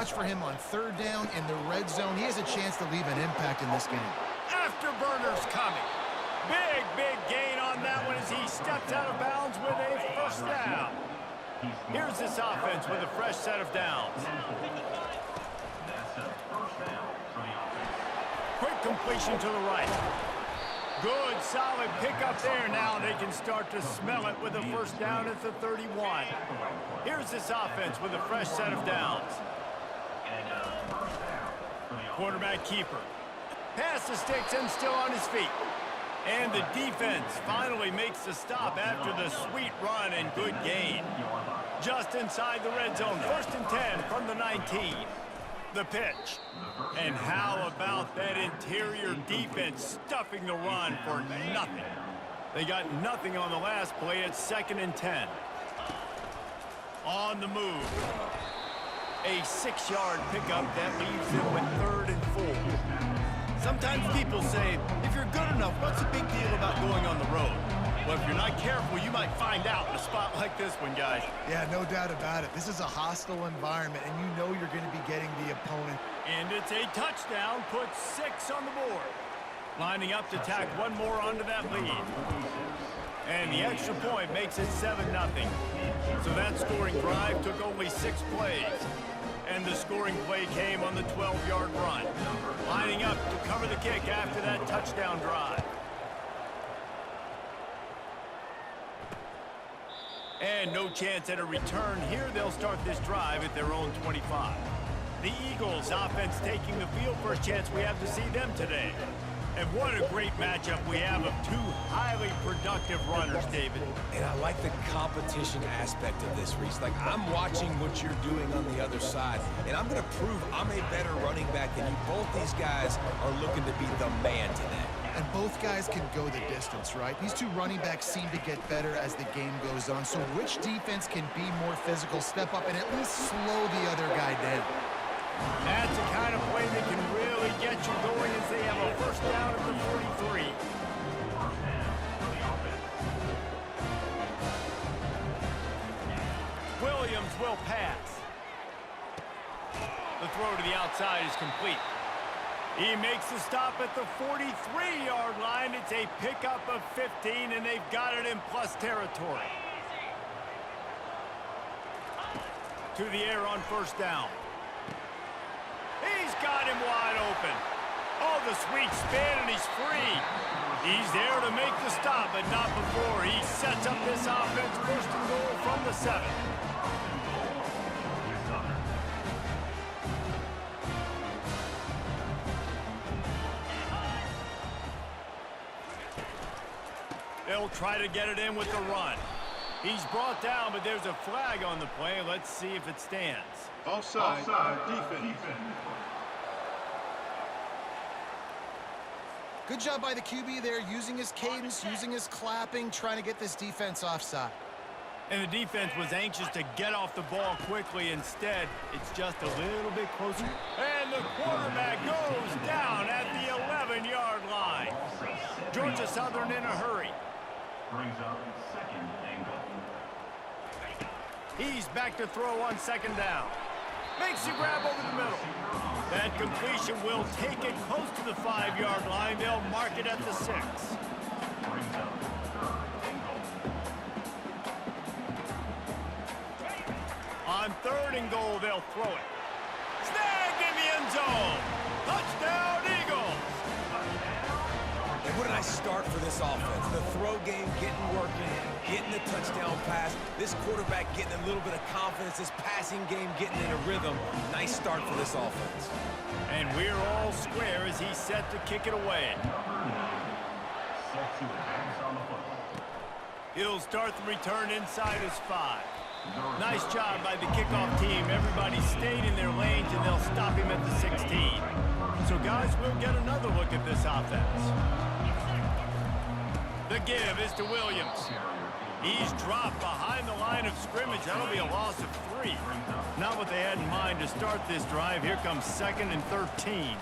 watch for him on third down in the red zone. He has a chance to leave an impact in this game. Afterburner's coming. Big gain on that one as he steps out of bounds with a first down. Here's this offense with a fresh set of downs. Quick completion to the right. Good, solid pickup there. Now they can start to smell it with a first down at the 31. Here's this offense with a fresh set of downs. Quarterback keeper. Past the sticks and still on his feet. And the defense finally makes the stop after the sweet run and good gain. Just inside the red zone, 1st and 10 from the 19. The pitch. And how about that interior defense stuffing the run for nothing? They got nothing on the last play. It's 2nd and 10. On the move. A 6-yard pickup that leaves them with 3rd and 4. Sometimes people say, if you're good enough, what's the big deal about going on the road? Well, if you're not careful, you might find out in a spot like this one, guys. Yeah, no doubt about it. This is a hostile environment, and you know you're going to be getting the opponent. And it's a touchdown, puts 6 on the board. Lining up to tack one more onto that lead. And the extra point makes it 7-0. So that scoring drive took only 6 plays. And the scoring play came on the 12-yard run. Lining up to cover the kick after that touchdown drive. And no chance at a return here. They'll start this drive at their own 25. The Eagles offense taking the field. First chance we have to see them today. And what a great matchup we have of 2 highly productive runners, David. And I like the competition aspect of this, Reese. Like, I'm watching what you're doing on the other side, and I'm going to prove I'm a better running back than you. Both these guys are looking to be the man today. And both guys can go the distance, right? These 2 running backs seem to get better as the game goes on. So which defense can be more physical, step up, and at least slow the other guy down? That's the kind of play that can really get you going as they have a first down at the 43. Williams will pass. The throw to the outside is complete. He makes the stop at the 43-yard line. It's a pickup of 15, and they've got it in plus territory. To the air on first down. He's got him wide open. Oh, the sweet spin, and he's free. He's there to make the stop, but not before. He sets up this offense, 1st and goal from the 7. They'll try to get it in with the run. He's brought down, but there's a flag on the play. Let's see if it stands. Offside. Defense. Good job by the QB there, using his cadence, using his clapping, trying to get this defense offside. And the defense was anxious to get off the ball quickly. Instead, it's just a little bit closer. And the quarterback goes down at the 11-yard line. Georgia Southern in a hurry. Brings up 2nd and goal. He's back to throw on 2nd down. Makes the grab over the middle. That completion will take it close to the 5-yard line. They'll mark it at the 6. On 3rd and goal, they'll throw it. Snagged in the end zone. Touchdown, Eagles. And what a nice start for this offense. The throw game getting working, getting the touchdown pass. This quarterback getting a little bit of confidence. This passing game getting in a rhythm. Nice start for this offense. And we're all square as he's set to kick it away. He'll start the return inside his 5. Nice job by the kickoff team. Everybody stayed in their lanes, and they'll stop him at the 16. So, guys, we'll get another look at this offense. The give is to Williams. He's dropped behind the line of scrimmage. That'll be a loss of 3. Not what they had in mind to start this drive. Here comes 2nd and 13.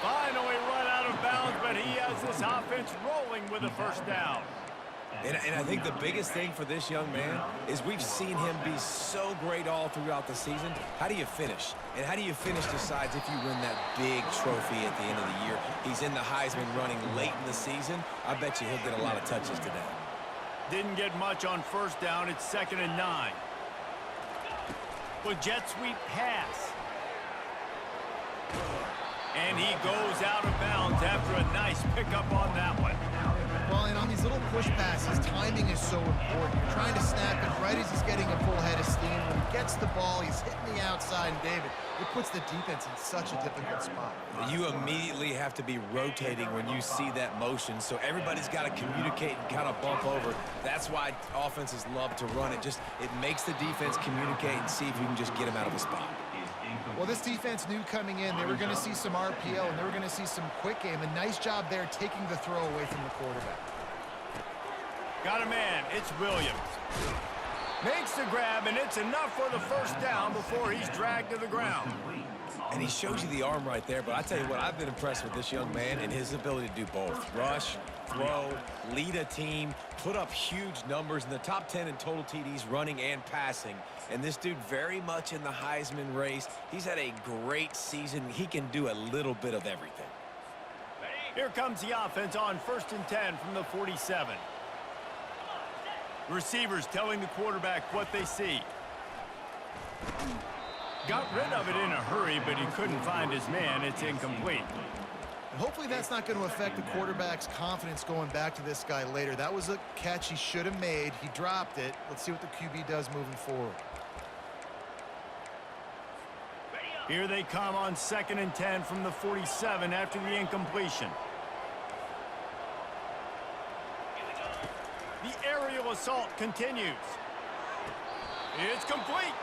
Finally run out of bounds, but he has this offense rolling with a first down. And I think the biggest thing for this young man is we've seen him be so great all throughout the season. How do you finish? And how do you finish decides if you win that big trophy at the end of the year. He's in the Heisman running late in the season. I bet you he'll get a lot of touches today. Didn't get much on first down. It's 2nd and 9. With jet sweep pass. And he goes out of bounds after a nice pickup on that one. Well, and on these little push passes, timing is so important. You're trying to snap it right as he's getting a full head of steam. When he gets the ball, he's hitting the outside, and David, it puts the defense in such a difficult spot. You immediately have to be rotating when you see that motion, so everybody's got to communicate and kind of bump over. That's why offenses love to run it. It makes the defense communicate and see if you can just get him out of a spot. Well, this defense knew coming in they were going to see some RPO and they were going to see some quick game. A nice job there taking the throw away from the quarterback. Got a man. It's Williams. Makes the grab, and it's enough for the first down before he's dragged to the ground. And he shows you the arm right there, but I tell you what, I've been impressed with this young man and his ability to do both. Rush, throw, lead a team, put up huge numbers in the top 10 in total TDs running and passing. And this dude very much in the Heisman race. He's had a great season. He can do a little bit of everything. Here comes the offense on 1st and 10 from the 47. Receivers telling the quarterback what they see. Got rid of it in a hurry, but he couldn't find his man. It's incomplete. And hopefully that's not going to affect the quarterback's confidence going back to this guy later. That was a catch he should have made. He dropped it. Let's see what the QB does moving forward. Here they come on 2nd and 10 from the 47 after the incompletion. The aerial assault continues. It's complete.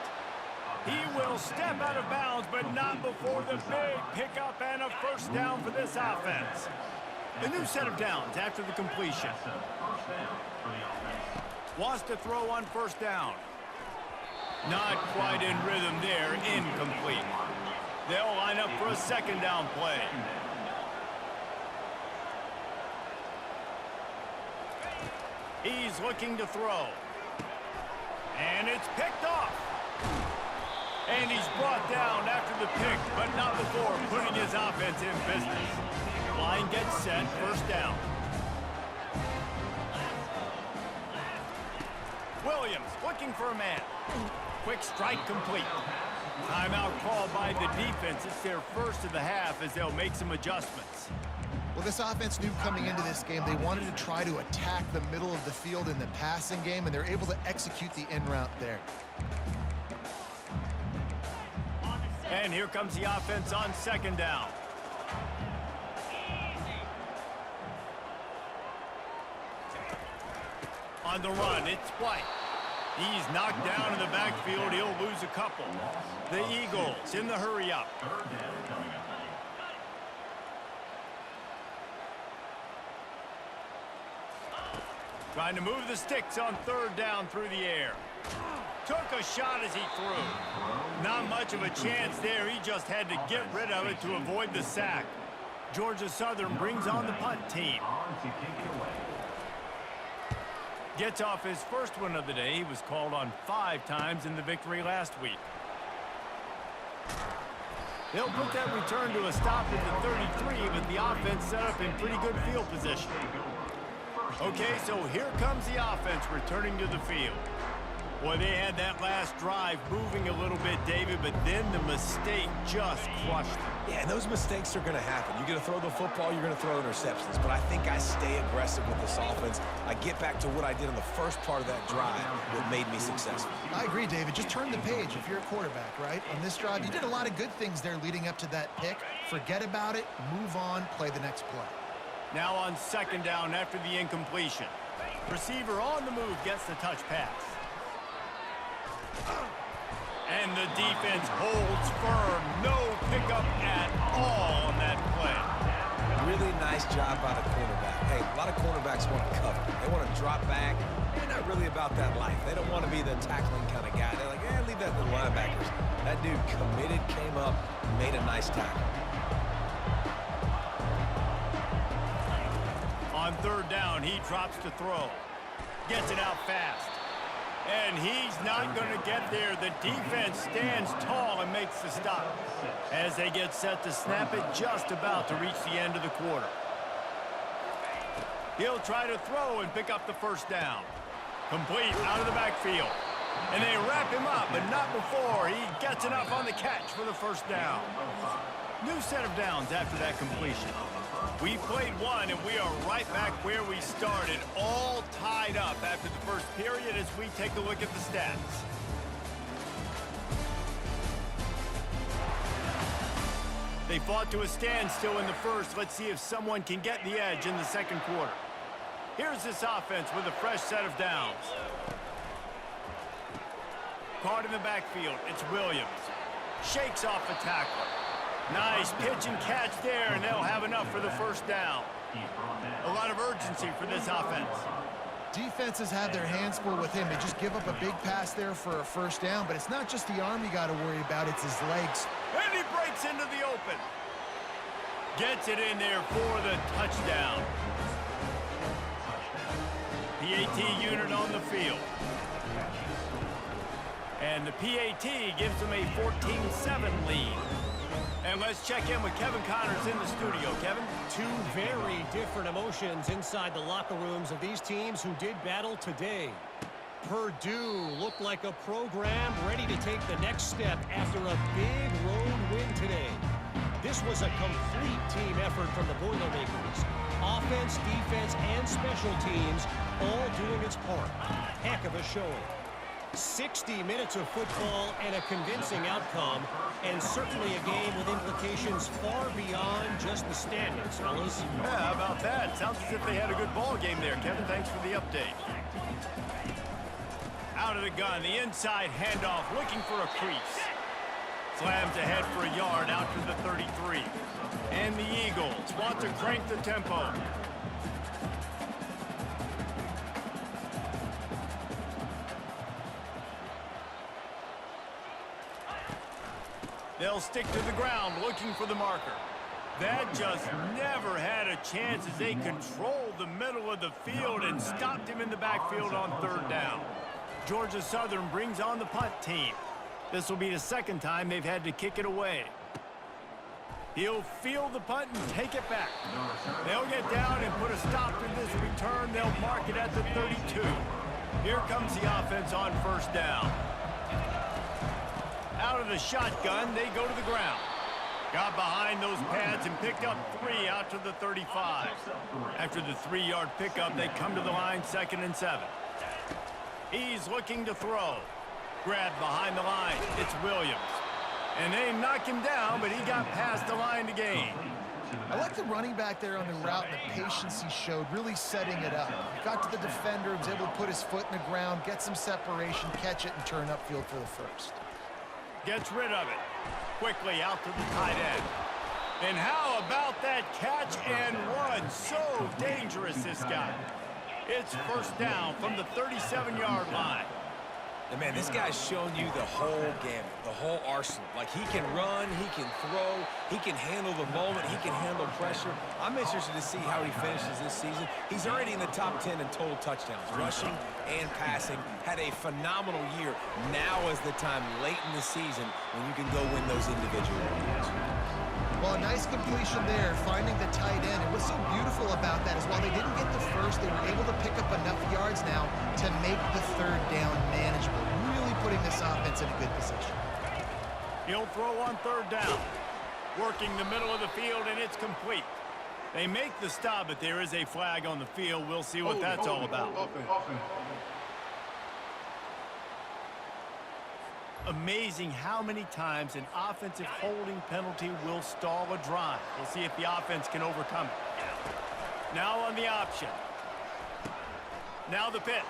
He will step out of bounds, but not before the big pickup and a first down for this offense. A new set of downs after the completion. Wants to throw on first down. Not quite in rhythm there, incomplete. They'll line up for a 2nd down play. He's looking to throw. And it's picked off. And he's brought down after the pick, but not before putting his offense in business. Line gets set, first down. Williams looking for a man. Quick strike complete. Timeout called by the defense. It's their first of the half as they'll make some adjustments. Well, this offense knew coming into this game they wanted to try to attack the middle of the field in the passing game, and they're able to execute the in route there. And here comes the offense on 2nd down. On the run, it's White. He's knocked down in the backfield. He'll lose a couple. The Eagles in the hurry up. Trying to move the sticks on 3rd down through the air. Took a shot as he threw. Not much of a chance there. He just had to get rid of it to avoid the sack. Georgia Southern brings on the punt team. Gets off his first one of the day. He was called on 5 times in the victory last week. They'll put that return to a stop at the 33, but the offense set up in pretty good field position. Okay, so here comes the offense returning to the field. Boy, they had that last drive moving a little bit, David, but then the mistake just crushed them. Yeah, and those mistakes are going to happen. You're going to throw the football, you're going to throw interceptions. But I think I stay aggressive with this offense. I get back to what I did in the first part of that drive that made me successful. I agree, David. Just turn the page if you're a quarterback, right? On this drive, you did a lot of good things there leading up to that pick. Forget about it, move on, play the next play. Now on 2nd down after the incompletion. Receiver on the move gets the touch pass. And the defense holds firm. No pickup at all on that play. Really nice job by the cornerback. Hey, a lot of cornerbacks want to cover. They want to drop back. They're not really about that life. They don't want to be the tackling kind of guy. They're like, leave that to the linebackers. That dude committed, came up, made a nice tackle. On 3rd down, he drops to throw. Gets it out fast. And he's not going to get there. The defense stands tall and makes the stop as they get set to snap it just about to reach the end of the quarter. He'll try to throw and pick up the first down. Complete out of the backfield. And they wrap him up, but not before he gets enough on the catch for the first down. New set of downs after that completion. We played one, and we are right back where we started, all tied up after the first period as we take a look at the stats. They fought to a standstill in the first. Let's see if someone can get the edge in the second quarter. Here's this offense with a fresh set of downs. Caught in the backfield, it's Williams. Shakes off the tackler. Nice pitch and catch there, and they'll have enough for the first down. A lot of urgency for this offense. Defenses have their hands full with him. They just give up a big pass there for a first down, but it's not just the arm you got to worry about, it's his legs. And he breaks into the open. Gets it in there for the touchdown. PAT unit on the field. And the PAT gives them a 14-7 lead. And let's check in with Kevin Connors in the studio. Kevin? Two very different emotions inside the locker rooms of these teams who did battle today. Purdue looked like a program ready to take the next step after a big road win today. This was a complete team effort from the Boilermakers. Offense, defense, and special teams all doing its part. Heck of a showing. 60 minutes of football and a convincing outcome, and certainly a game with implications far beyond just the standings, fellas. Yeah, how about that? Sounds as if they had a good ball game there, Kevin. Thanks for the update. Out of the gun, the inside handoff, looking for a crease. Slams ahead for a yard out to the 33. And the Eagles want to crank the tempo. They'll stick to the ground looking for the marker. That just never had a chance as they controlled the middle of the field and stopped him in the backfield on third down. Georgia Southern brings on the punt team. This will be the second time they've had to kick it away. He'll field the punt and take it back. They'll get down and put a stop to this return. They'll mark it at the 32. Here comes the offense on first down. Out of the shotgun, they go to the ground. Got behind those pads and picked up 3 out to the 35. After the 3-yard pickup, they come to the line 2nd and 7. He's looking to throw. Grabbed behind the line. It's Williams. And they knock him down, but he got past the line to gain. I like the running back there on the route and the patience he showed, really setting it up. He got to the defender, was able to put his foot in the ground, get some separation, catch it, and turn upfield for the first. Gets rid of it. Quickly out to the tight end. And how about that catch and run? So dangerous, this guy. It's first down from the 37-yard line. And man, this guy's shown you the whole gamut, the whole arsenal. Like, he can run, he can throw, he can handle the moment, he can handle pressure. I'm interested to see how he finishes this season. He's already in the top 10 in total touchdowns, rushing and passing. Had a phenomenal year. Now is the time late in the season when you can go win those individual awards. Well, a nice completion there, finding the tight end. And what's so beautiful about that is while they didn't get the first, they were able to pick up enough yards now to make the third down manageable, really putting this offense in a good position. He'll throw on third down. Working the middle of the field, and it's complete. They make the stop, but there is a flag on the field. We'll see what that's all about. Amazing how many times an offensive holding penalty will stall a drive. We'll see if the offense can overcome it. Now on the option. Now the pitch.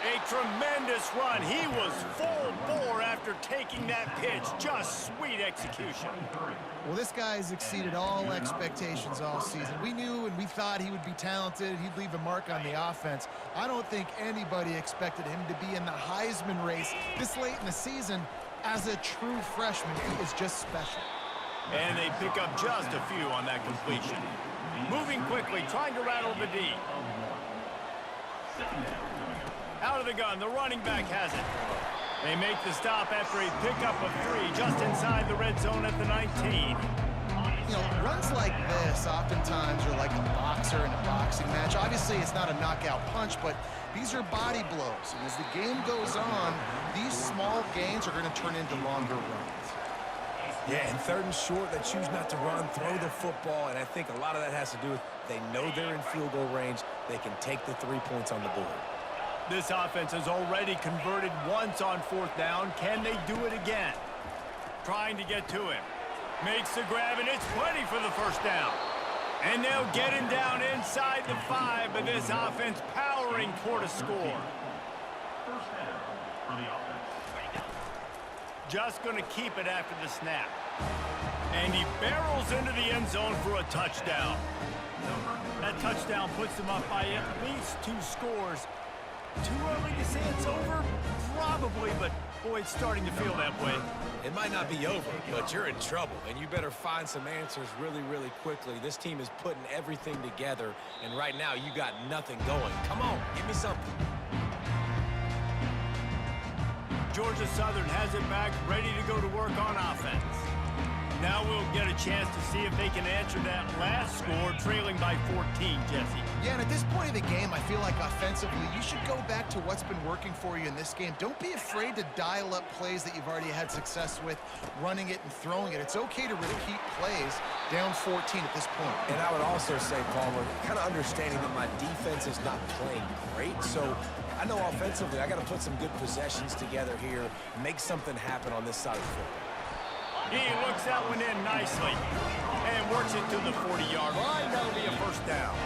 A tremendous run. He was full bore after taking that pitch. Just sweet execution. Well, this guy has exceeded all expectations all season. We knew and we thought he would be talented. He'd leave a mark on the offense. I don't think anybody expected him to be in the Heisman race this late in the season. As a true freshman, he is just special. And they pick up just a few on that completion. Moving quickly, trying to rattle the D. Out of the gun, the running back has it. They make the stop after a pickup of 3 just inside the red zone at the 19. You know, runs like this oftentimes are like a boxer in a boxing match. Obviously, it's not a knockout punch, but these are body blows. And as the game goes on, these small gains are going to turn into longer runs. Yeah, and 3rd and short, they choose not to run, throw the football, and I think a lot of that has to do with they know they're in field goal range. They can take the 3 points on the board. This offense has already converted once on 4th down. Can they do it again? Trying to get to him. Makes the grab, and it's plenty for the 1st down. And they'll get him down inside the 5, but this offense powering toward a score. Just going to keep it after the snap. And he barrels into the end zone for a touchdown. That touchdown puts them up by at least 2 scores. Too early to say it's over? Probably, but boy, it's starting to feel that way. It might not be over, but you're in trouble, and you better find some answers really, really quickly. This team is putting everything together, and right now you got nothing going. Come on, give me something. Georgia Southern has it back, ready to go to work on offense. Now we'll get a chance to see if they can answer that last score, trailing by 14, Jesse. Yeah, and at this point of the game, I feel like offensively, you should go back to what's been working for you in this game. Don't be afraid to dial up plays that you've already had success with, running it and throwing it. It's okay to repeat plays down 14 at this point. And I would also say, Palmer, kind of understanding that my defense is not playing great, so I know offensively I got to put some good possessions together here, make something happen on this side of the football. He looks that one in nicely and works it to the 40-yard line. That'll be a 1st down.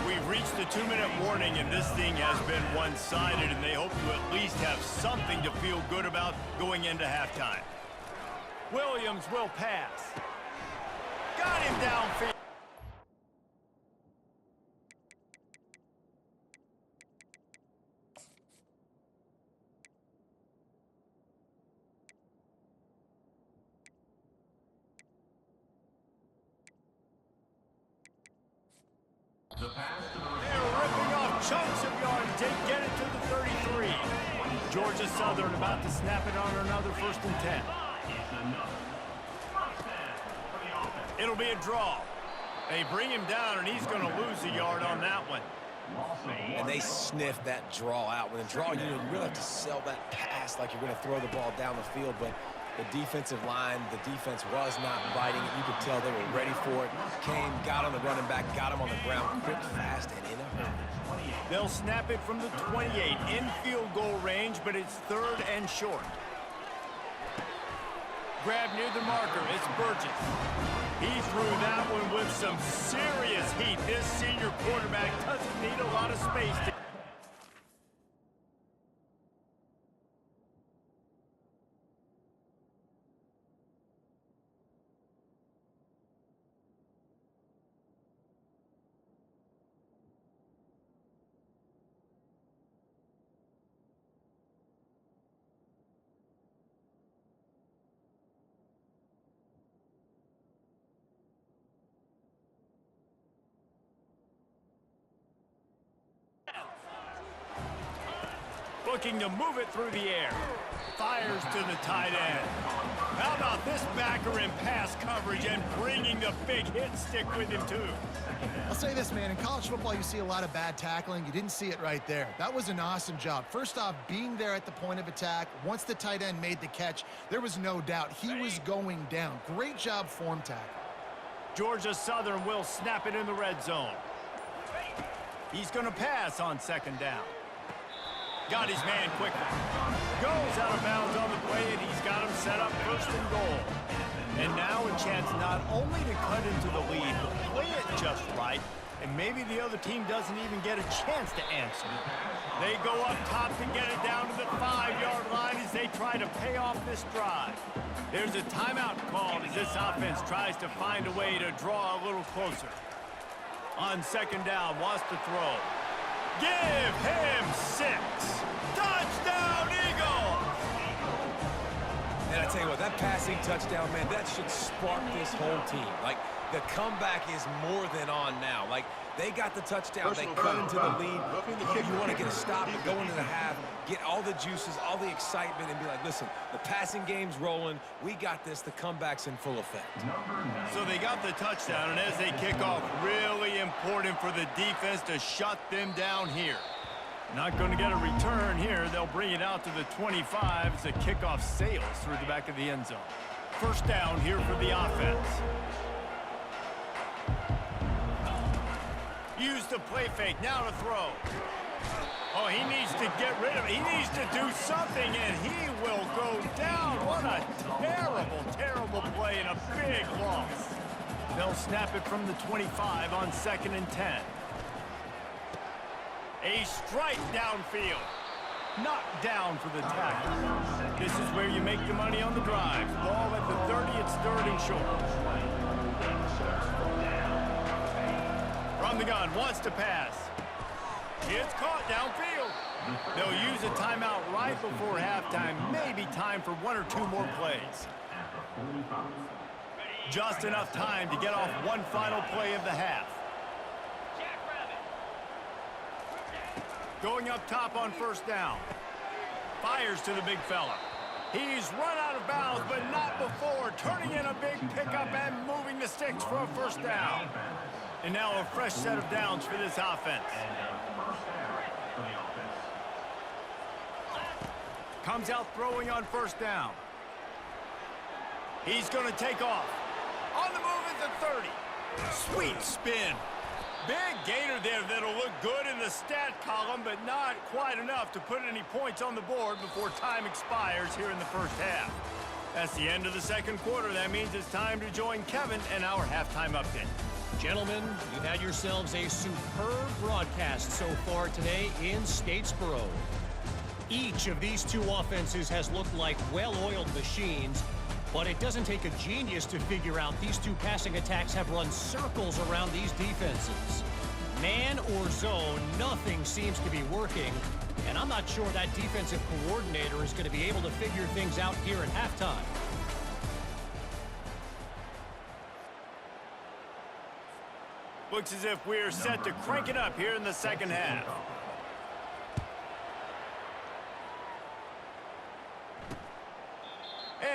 We've reached the 2-minute warning, and this thing has been one-sided, and they hope to at least have something to feel good about going into halftime. Williams will pass. Got him downfield. They're ripping off chunks of yards. They get it to the 33. Georgia Southern about to snap it on another 1st and 10. It'll be a draw. They bring him down, and he's going to lose a yard on that one. And they sniff that draw out. When a draw, you really have to sell that pass like you're going to throw the ball down the field, but the defensive line, the defense was not biting it. You could tell they were ready for it. Came, got on the running back, got him on the ground quick, fast, and in a hurry. They'll snap it from the 28 in field goal range, but it's 3rd and short. Grab near the marker. It's Burgess. He threw that one with some serious heat. This senior quarterback doesn't need a lot of space to... Looking to move it through the air. Fires to the tight end. How about this backer in pass coverage and bringing the big hit stick with him, too? I'll say this, man. In college football, you see a lot of bad tackling. You didn't see it right there. That was an awesome job. First off, being there at the point of attack. Once the tight end made the catch, there was no doubt he was going down. Great job form tackle. Georgia Southern will snap it in the red zone. He's going to pass on 2nd down. Got his man quickly. Goes out of bounds on the play, and he's got him set up 1st and goal. And now a chance not only to cut into the lead, but play it just right, and maybe the other team doesn't even get a chance to answer. They go up top to get it down to the 5-yard line as they try to pay off this drive. There's a timeout called as this offense tries to find a way to draw a little closer. On 2nd down, wants to throw. Give him 6. Touchdown, Eagles! And I tell you what, that passing touchdown, man, that should spark this whole team. Like, The comeback is more than on now. Like, they got the touchdown. They cut into the lead. You want to get a stop and go into the half, get all the juices, all the excitement, and be like, listen, the passing game's rolling. We got this. The comeback's in full effect. So they got the touchdown, and as they kick off, really important for the defense to shut them down here. Not going to get a return here. They'll bring it out to the 25 as the kickoff sails through the back of the end zone. First down here for the offense. Use the play fake, now to throw. Oh, he needs to get rid of it. He needs to do something, and he will go down. What a terrible, terrible play and a big loss. They'll snap it from the 25 on 2nd and 10. A strike downfield. Knocked down for the tackle. This is where you make the money on the drives. Ball at the 30, it's 3rd and short. From the gun, wants to pass. It's caught downfield. They'll use a timeout right before halftime. Maybe time for 1 or 2 more plays. Just enough time to get off one final play of the half. Going up top on 1st down. Fires to the big fella. He's run out of bounds, but not before. Turning in a big pickup and moving the sticks for a 1st down. And now a fresh set of downs for this offense. Comes out throwing on 1st down. He's going to take off. On the move at the 30. Sweet spin. Big gainer there that'll look good in the stat column, but not quite enough to put any points on the board before time expires here in the 1st half. That's the end of the 2nd quarter. That means it's time to join Kevin and our halftime update. Gentlemen, you've had yourselves a superb broadcast so far today in Statesboro. Each of these 2 offenses has looked like well-oiled machines, but it doesn't take a genius to figure out these 2 passing attacks have run circles around these defenses. Man or zone, nothing seems to be working, and I'm not sure that defensive coordinator is going to be able to figure things out here at halftime. Looks as if we're set to crank it up here in the 2nd half.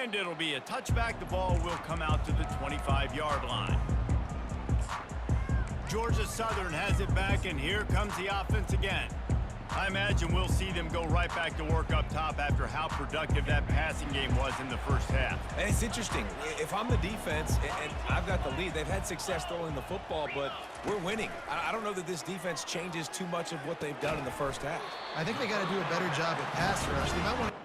And it'll be a touchback. The ball will come out to the 25-yard line. Georgia Southern has it back, and here comes the offense again. I imagine we'll see them go right back to work up top after how productive that passing game was in the 1st half. And it's interesting. If I'm the defense and I've got the lead, they've had success throwing the football, but we're winning. I don't know that this defense changes too much of what they've done in the 1st half. I think they got to do a better job at pass rush. They might want to...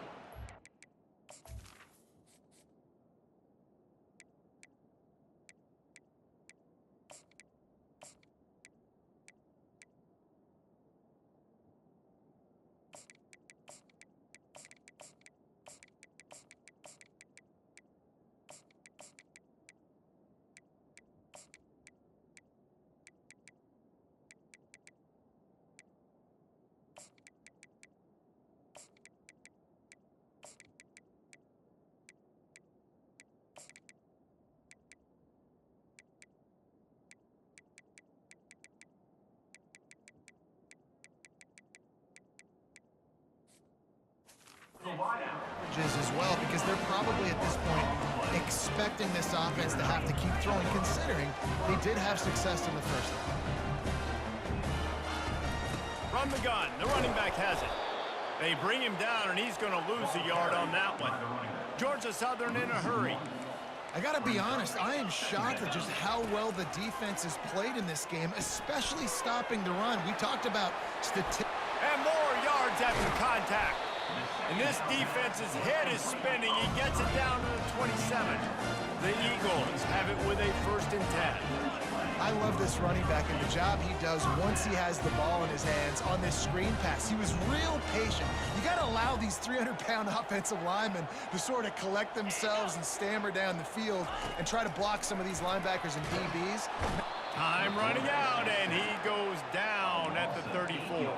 as well, because they're probably at this point expecting this offense to have to keep throwing, considering they did have success in the 1st half. From the gun, the running back has it. They bring him down, and he's going to lose a yard on that one. Georgia Southern in a hurry. I got to be honest, I am shocked at just how well the defense has played in this game, especially stopping the run. We talked about statistics. And more yards after contact. And this defense's head is spinning. He gets it down to the 27. The Eagles have it with a 1st and 10. I love this running back and the job he does once he has the ball in his hands on this screen pass. He was real patient. You got to allow these 300-pound offensive linemen to sort of collect themselves and stammer down the field and try to block some of these linebackers and DBs. Time running out, and he goes down at the 34.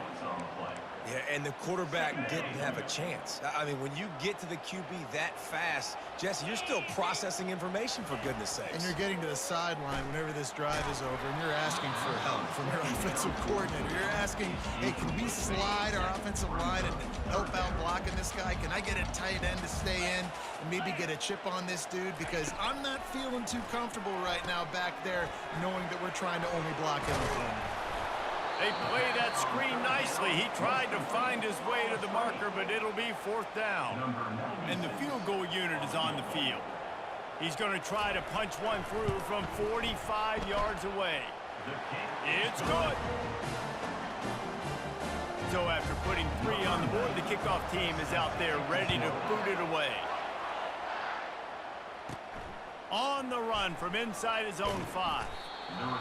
Yeah, and the quarterback didn't have a chance. I mean, when you get to the QB that fast, Jesse, you're still processing information, for goodness sakes. And you're getting to the sideline whenever this drive is over, and you're asking for help from your offensive coordinator. You're asking, hey, can we slide our offensive line and help out blocking this guy? Can I get a tight end to stay in and maybe get a chip on this dude? Because I'm not feeling too comfortable right now back there knowing that we're trying to only block him. They play that screen nicely. He tried to find his way to the marker, but it'll be 4th down. And the field goal unit is on the field. He's going to try to punch one through from 45 yards away. It's good. So after putting 3 on the board, the kickoff team is out there ready to boot it away. On the run from inside his own 5.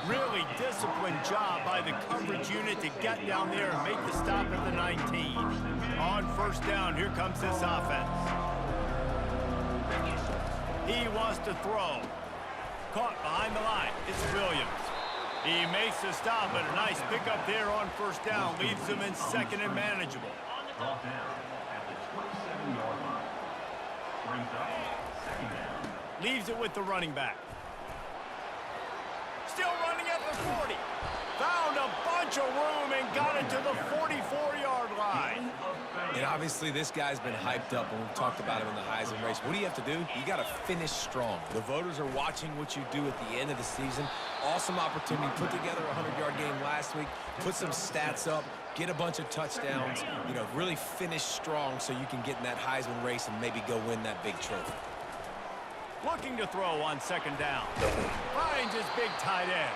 Really disciplined job by the coverage unit to get down there and make the stop at the 19. On 1st down, here comes this offense. He wants to throw. Caught behind the line. It's Williams. He makes the stop, but a nice pickup there on 1st down. Leaves him in 2nd and manageable. Brought down at the 27-yard line. Brings up 2nd down. Leaves it with the running back. Still running at the 40. Found a bunch of room and got it to the 44-yard line. And obviously this guy's been hyped up, and we've talked about him in the Heisman race. What do you have to do? You got to finish strong. The voters are watching what you do at the end of the season. Awesome opportunity. Put together a 100-yard game last week. Put some stats up. Get a bunch of touchdowns. You know, really finish strong so you can get in that Heisman race and maybe go win that big trophy. Looking to throw on 2nd down. Finds his big tight end.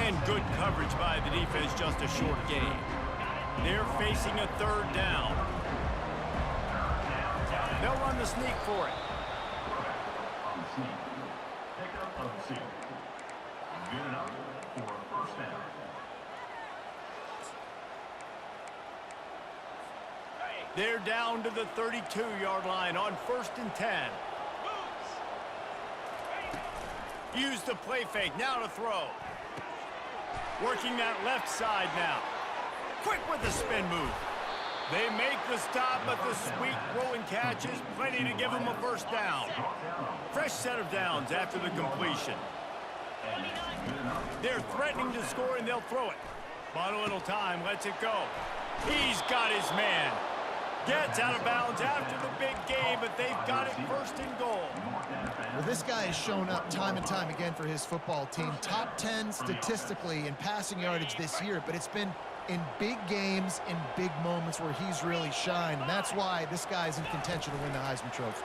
And good coverage by the defense, just a short gain. They're facing a 3rd down. They'll run the sneak for it. On the sneak. Pickup of 2. Good enough for a 1st down. They're down to the 32-yard line on 1st and 10. Use the play fake, now to throw. Working that left side now. Quick with the spin move. They make the stop, but the sweet throw and catch is plenty to give them a 1st down. Fresh set of downs after the completion. They're threatening to score, and they'll throw it. But a little time, lets it go. He's got his man. Gets out of bounds after the big game, but they've got it 1st and goal. Well, this guy has shown up time and time again for his football team. Top 10 statistically in passing yardage this year, but it's been in big games, in big moments where he's really shined. And that's why this guy's in contention to win the Heisman Trophy.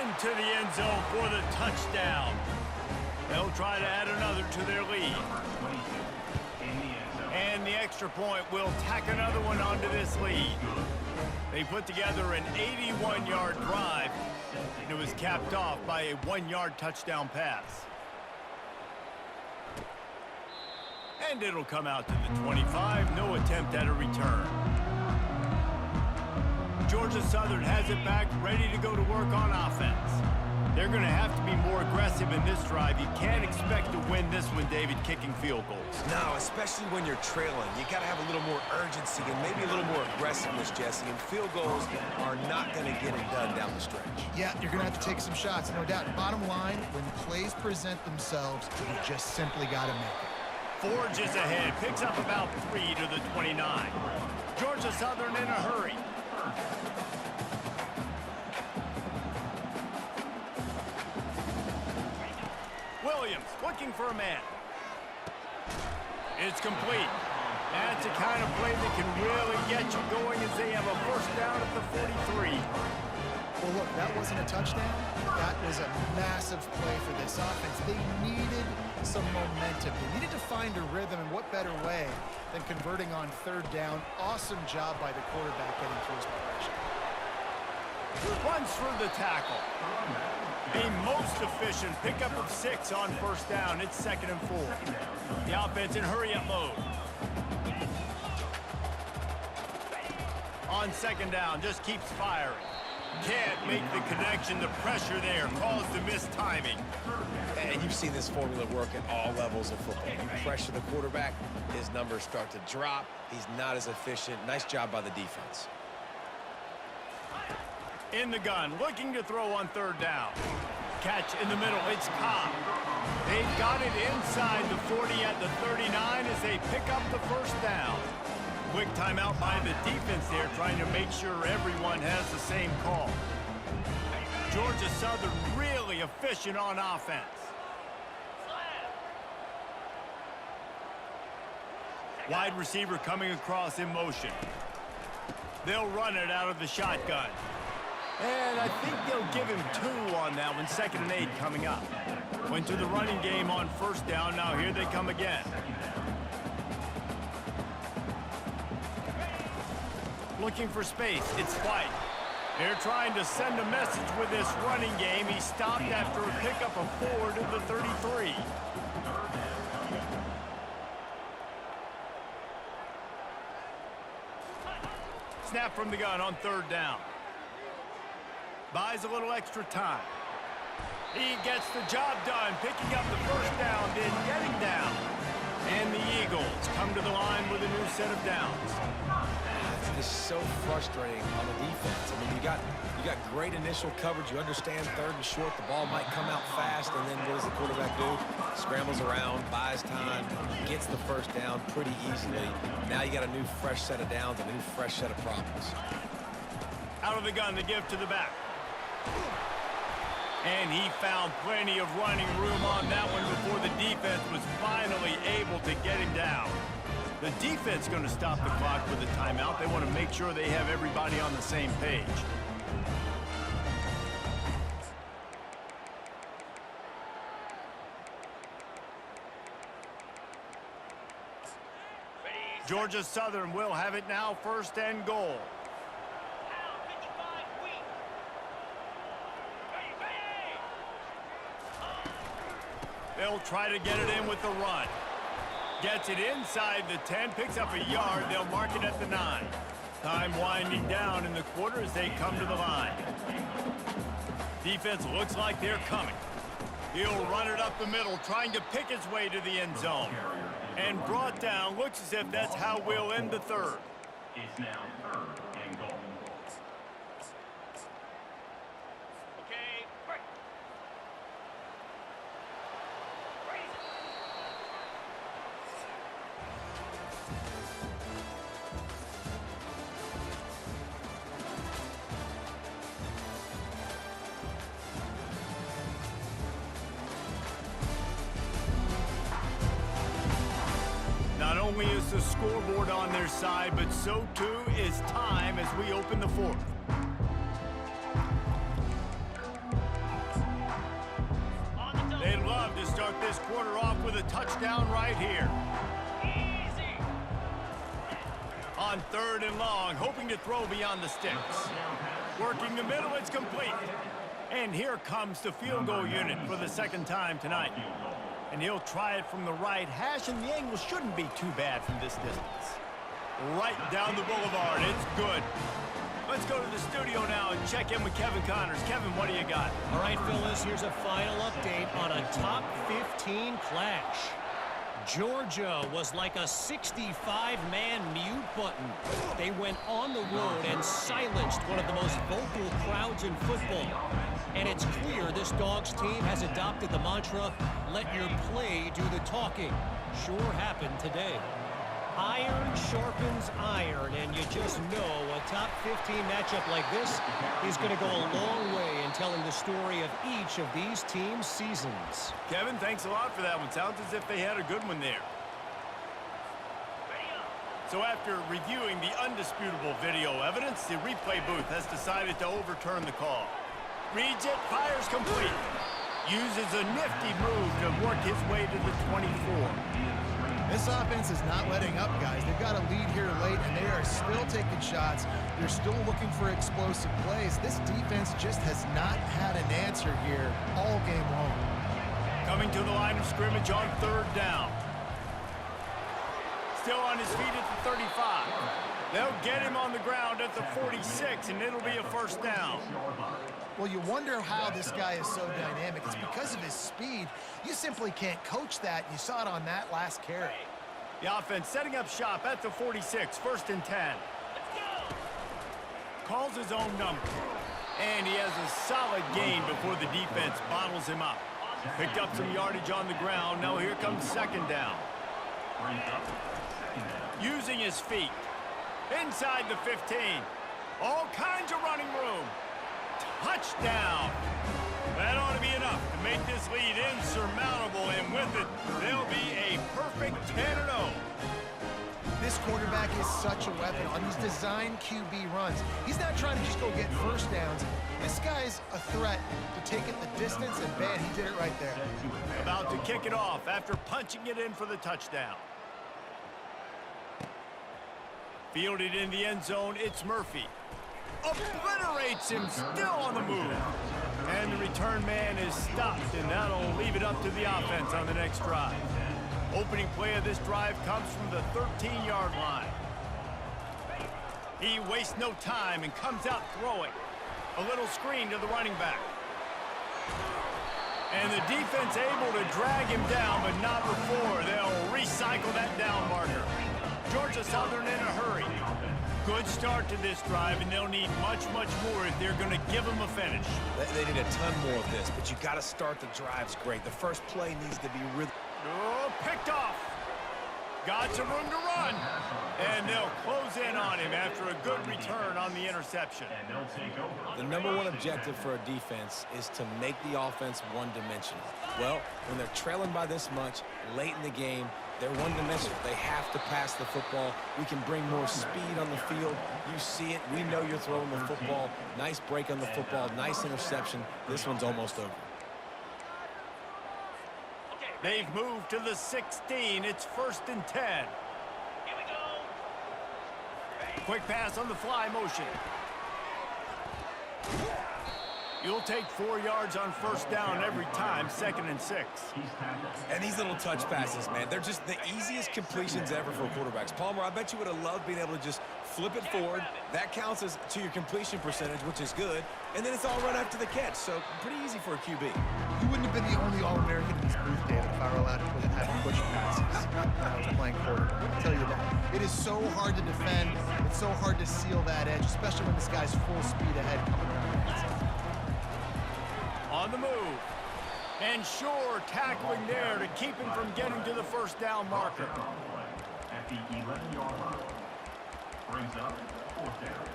Into the end zone for the touchdown. They'll try to add another to their lead. And the extra point will tack another one onto this lead. They put together an 81-yard drive, and it was capped off by a 1-yard touchdown pass. And it'll come out to the 25. No attempt at a return. Georgia Southern has it back, ready to go to work on offense. They're going to have to be more aggressive in this drive. You can't expect to win this one, David, kicking field goals. No, especially when you're trailing. You got to have a little more urgency and maybe a little more aggressiveness, Jesse. And field goals are not going to get it done down the stretch. Yeah, you're going to have to take some shots, no doubt. Bottom line, when plays present themselves, you just simply got to make it. Forges ahead, picks up about 3 to the 29. Georgia Southern in a hurry. Williams looking for a man. It's complete. That's the kind of play that can really get you going as they have a 1st down at the 43. Well, look, that wasn't a touchdown. That was a massive play for this offense. They needed some momentum. They needed to find a rhythm, and what better way than converting on 3rd down. Awesome job by the quarterback getting through his progression. Runs through the tackle. A most efficient pickup of 6 on 1st down. It's 2nd and 4. The offense in hurry-up mode. On 2nd down, just keeps firing. Can't make the connection. The pressure there caused the missed timing. And you've seen this formula work at all levels of football. You pressure the quarterback, his numbers start to drop. He's not as efficient. Nice job by the defense. In the gun, looking to throw on third down. Catch in the middle, it's Cobb. They've got it inside the 40 at the 39 as they pick up the first down. Quick timeout by the defense there, trying to make sure everyone has the same call. Georgia Southern really efficient on offense. Wide receiver coming across in motion. They'll run it out of the shotgun. And I think they'll give him 2 on that one. 2nd and 8 coming up. Went to the running game on first down. Now here they come again. Looking for space. It's White. They're trying to send a message with this running game. He stopped after a pickup of 4 to the 33. Snap from the gun on third down. Buys a little extra time. He gets the job done, picking up the first down, then getting down. And the Eagles come to the line with a new set of downs. It's so frustrating on the defense. I mean, you got great initial coverage. You understand 3rd and short. The ball might come out fast, and then what does the quarterback do? Scrambles around, buys time, gets the first down pretty easily. Now you got a new fresh set of downs, a new fresh set of problems. Out of the gun to give to the back. And he found plenty of running room on that one before the defense was finally able to get him down. The defense going to stop the clock with a timeout. They want to make sure they have everybody on the same page. Georgia Southern will have it now, 1st and goal. They'll try to get it in with the run. Gets it inside the 10, picks up a yard. They'll mark it at the 9. Time winding down in the quarter as they come to the line. Defense looks like they're coming. He'll run it up the middle, trying to pick his way to the end zone. And brought down, looks as if that's how we'll end the 3rd. It's now 3rd and goal. Okay, break. Not only is the scoreboard on their side, but so too is time as we open the 4th. They'd love to start this quarter off with a touchdown right here. Easy. On 3rd and long, hoping to throw beyond the sticks. Working the middle, it's complete. And here comes the field goal unit for the 2nd time tonight. And he'll try it from the right hash, and the angle shouldn't be too bad from this distance. Right down the boulevard. It's good. Let's go to the studio now and check in with Kevin Connors. Kevin, what do you got? All right, Phyllis, here's a final update on a top 15 clash. Georgia was like a 65-man mute button. They went on the road and silenced one of the most vocal crowds in football. And it's clear this Dogs team has adopted the mantra, let your play do the talking. Sure happened today. Iron sharpens iron, and you just know a top 15 matchup like this is going to go a long way in telling the story of each of these teams' seasons. Kevin, thanks a lot for that one. Sounds as if they had a good one there. So after reviewing the undisputable video evidence, the replay booth has decided to overturn the call. Reads it, fires complete. Uses a nifty move to work his way to the 24. This offense is not letting up, guys. They've got a lead here late, and they are still taking shots. They're still looking for explosive plays. This defense just has not had an answer here all game long. Coming to the line of scrimmage on 3rd down. Still on his feet at the 35. They'll get him on the ground at the 46, and it'll be a first down. Well, you wonder how this guy is so dynamic. It's because of his speed. You simply can't coach that. You saw it on that last carry. The offense setting up shop at the 46, 1st and 10. Calls his own number. And he has a solid gain before the defense bottles him up. Picked up some yardage on the ground. Now here comes 2nd down. Using his feet. Inside the 15. All kinds of running room. Touchdown. That ought to be enough to make this lead insurmountable, and with it, they'll be a perfect 10-0. This quarterback is such a weapon on these design QB runs. He's not trying to just go get first downs. This guy's a threat to take it the distance, and man, he did it right there. About to kick it off after punching it in for the touchdown. Fielded in the end zone, it's Murphy. Obliterates him, still on the move. And the return man is stopped, and that'll leave it up to the offense on the next drive. Opening play of this drive comes from the 13-yard line. He wastes no time and comes out throwing. A little screen to the running back. And the defense able to drag him down, but not before they'll recycle that down marker. Georgia Southern in a hurry. Good start to this drive, and they'll need much, much more if they're going to give them a finish. They need a ton more of this, but you got to start the drives great. The first play needs to be really... Oh, picked off. Got some room to run. And they'll close in on him after a good return on the interception. The #1 objective for a defense is to make the offense one-dimensional. Well, when they're trailing by this much, late in the game, they're one-dimensional. They have to pass the football. We can bring more speed on the field. You see it. We know you're throwing the football. Nice break on the football. Nice interception. This one's almost over. They've moved to the 16. It's 1st and 10. Here we go. Quick pass on the fly motion. You'll take 4 yards on 1st down every time, 2nd and 6. And these little touch passes, man, they're just the easiest completions ever for quarterbacks. Palmer, I bet you would have loved being able to just flip it forward. That counts as to your completion percentage, which is good. And then it's all run after the catch, so pretty easy for a QB. You wouldn't have been the only All-American in this booth, David, if I were allowed to have push passes when I was playing quarterback. I'll tell you that. It is so hard to defend. It's so hard to seal that edge, especially when this guy's full speed ahead coming around the outside. On the move. And Shore tackling there to keep him from getting to the 1st down marker. At the 11-yard line. Brings up 4th down.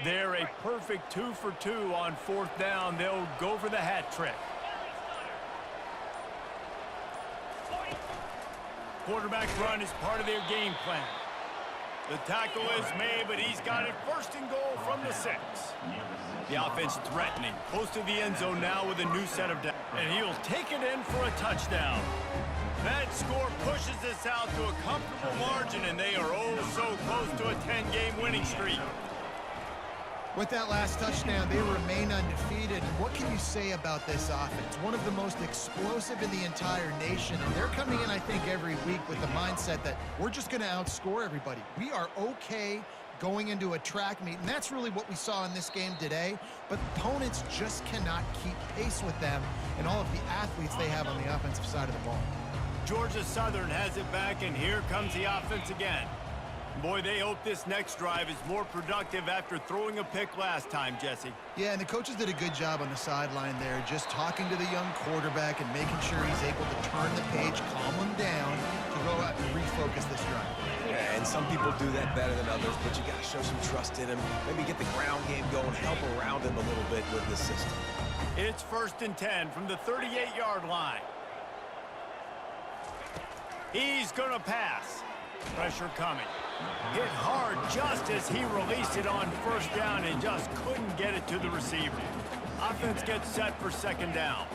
They're a perfect 2 for 2 on 4th down. They'll go for the hat trick. Quarterback run is part of their game plan. The tackle is made, but he's got it 1st and goal from the 6. The offense threatening. Close to the end zone now with a new set of downs. And he'll take it in for a touchdown. That score pushes this out to a comfortable margin, and they are oh so close to a 10-game winning streak. With that last touchdown, they remain undefeated. What can you say about this offense? One of the most explosive in the entire nation, and they're coming in, I think, every week with the mindset that we're just going to outscore everybody. We are okay going into a track meet, and that's really what we saw in this game today, but opponents just cannot keep pace with them and all of the athletes they have on the offensive side of the ball. Georgia Southern has it back, and here comes the offense again. Boy, they hope this next drive is more productive after throwing a pick last time, Jesse. Yeah, and the coaches did a good job on the sideline there, just talking to the young quarterback and making sure he's able to turn the page, calm him down, to go out and refocus this drive. Yeah, and some people do that better than others, but you got to show some trust in him. Maybe get the ground game going, help around him a little bit with this system. It's 1st and 10 from the 38-yard line. He's going to pass. Pressure coming. Hit hard just as he released it on 1st down and just couldn't get it to the receiver. Offense gets set for 2nd down.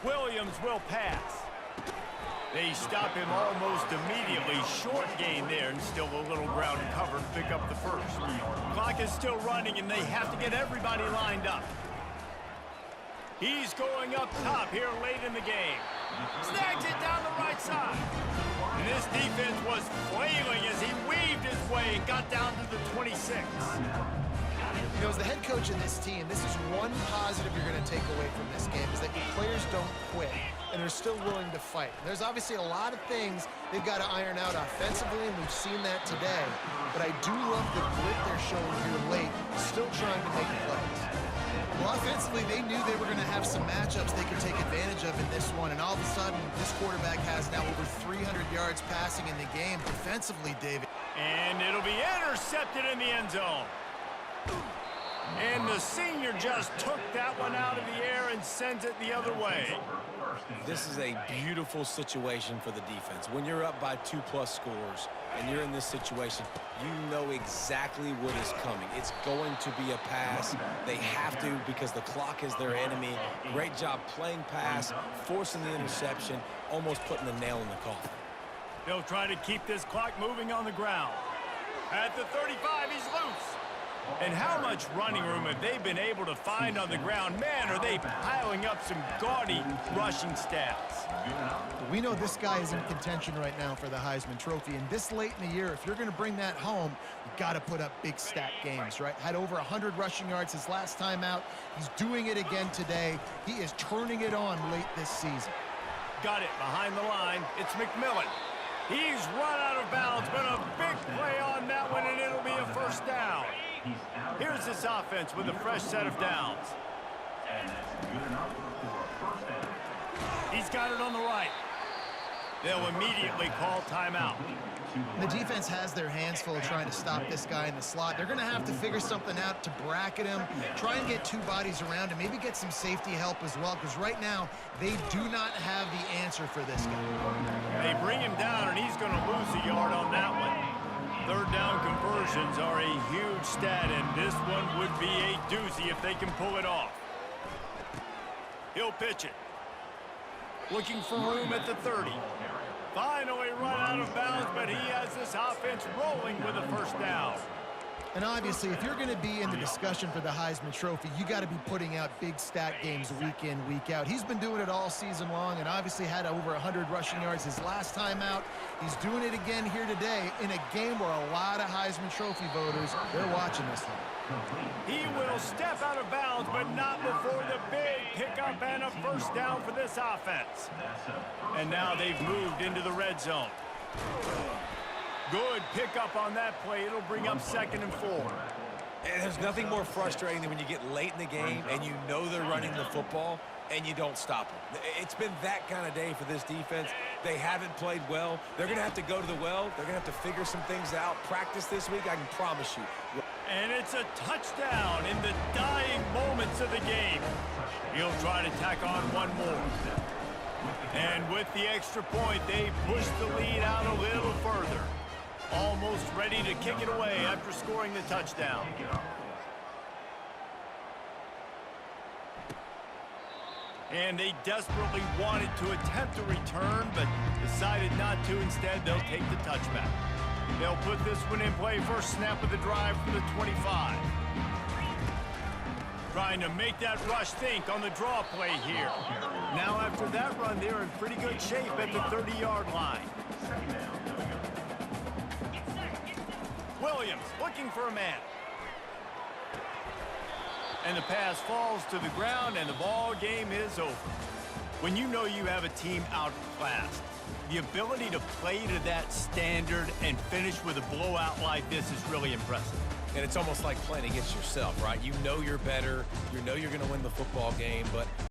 Williams will pass. They stop him almost immediately. Short gain there, and still a little ground cover to pick up the first. Clock is still running, and they have to get everybody lined up. He's going up top here late in the game. Snags it down the right side. And this defense was flailing as he weaved his way and got down to the 26. You know, as the head coach of this team, this is one positive you're going to take away from this game, is that your players don't quit and are still willing to fight. There's obviously a lot of things they've got to iron out offensively, and we've seen that today. But I do love the grit they're showing here late, still trying to make plays. Well, offensively, they knew they were going to have some matchups they could take advantage of in this one, and all of a sudden, this quarterback has now over 300 yards passing in the game. Defensively, David. And it'll be intercepted in the end zone. And the senior just took that one out of the air and sends it the other way. This is a beautiful situation for the defense. When you're up by 2+ scores and you're in this situation, you know exactly what is coming. It's going to be a pass. They have to, because the clock is their enemy. Great job playing pass, forcing the interception, almost putting the nail in the coffin. They'll try to keep this clock moving on the ground. At the 35, he's loose. And how much running room have they been able to find on the ground? Man, are they piling up some gaudy rushing stats. We know this guy is in contention right now for the Heisman Trophy, and this late in the year, if you're going to bring that home, you've got to put up big stat games, right? Had over 100 rushing yards his last time out. He's doing it again today. He is turning it on late this season. Got it behind the line. It's McMillan. He's run out of bounds, but a big play on that one, and it'll be a first down. Here's this offense with a fresh set of downs. And that's good enough for a first down. He's got it on the right. They'll immediately call timeout. The defense has their hands full trying to stop this guy in the slot. They're going to have to figure something out to bracket him, try and get two bodies around him, maybe get some safety help as well, because right now they do not have the answer for this guy. They bring him down, and he's going to lose a yard on that one. Third down conversions are a huge stat, and this one would be a doozy if they can pull it off. He'll pitch it. Looking for room at the 30. Finally run out of bounds, but he has this offense rolling with a first down. And obviously, if you're going to be in the discussion for the Heisman Trophy, you got to be putting out big stat games week in, week out. He's been doing it all season long and obviously had over 100 rushing yards his last time out. He's doing it again here today in a game where a lot of Heisman Trophy voters, they're watching this one. He will step out of bounds, but not before the big pickup and a first down for this offense. And now they've moved into the red zone. Good pickup on that play. It'll bring up 2nd and 4. And there's nothing more frustrating than when you get late in the game and you know they're running the football and you don't stop them. It's been that kind of day for this defense. They haven't played well. They're going to have to go to the well. They're going to have to figure some things out. Practice this week, I can promise you. And it's a touchdown in the dying moments of the game. He'll try to tack on one more. And with the extra point, they push the lead out a little further. Almost ready to kick it away after scoring the touchdown. And they desperately wanted to attempt a return, but decided not to. Instead, they'll take the touchback. They'll put this one in play. First snap of the drive from the 25. Trying to make that rush think on the draw play here. Now after that run, they're in pretty good shape at the 30-yard line. Williams looking for a man. And the pass falls to the ground, and the ball game is over. When you know you have a team outclassed, the ability to play to that standard and finish with a blowout like this is really impressive. And it's almost like playing against yourself, right? You know you're better. You know you're going to win the football game, but